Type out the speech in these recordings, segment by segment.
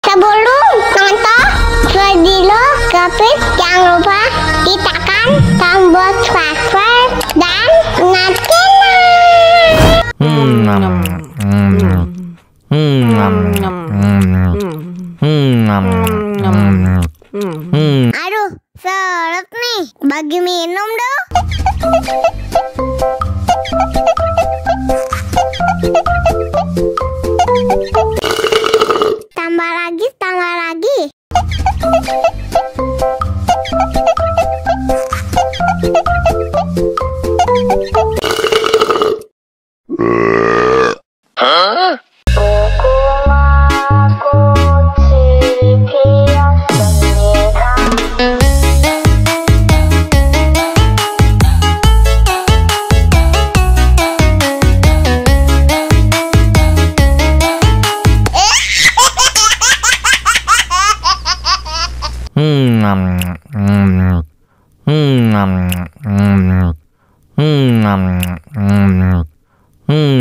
Sebelum nonton video Gapit, jangan lupa tekan tombol subscribe dan nyalakan. Aduh, seret nih, bagi minum dong. Tambah lagi, tambah lagi.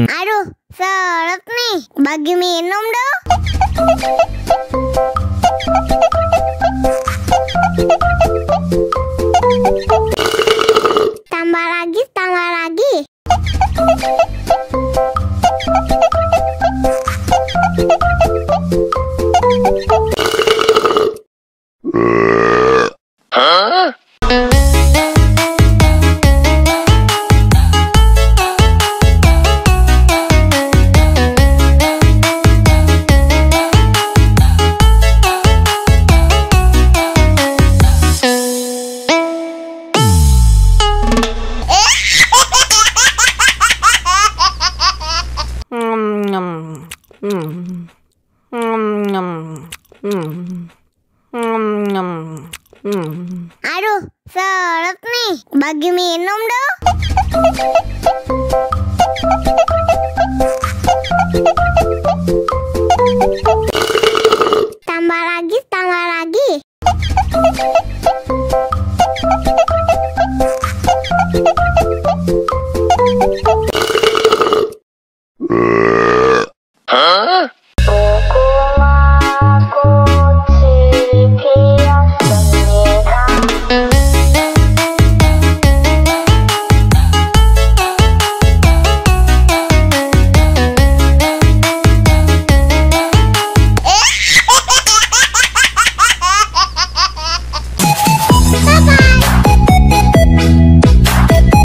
Aduh, seret nih, bagi minum dong. Tambah lagi, tambah lagi. Aduh, seret nih, bagi minum dong. Tambah lagi, tambah lagi.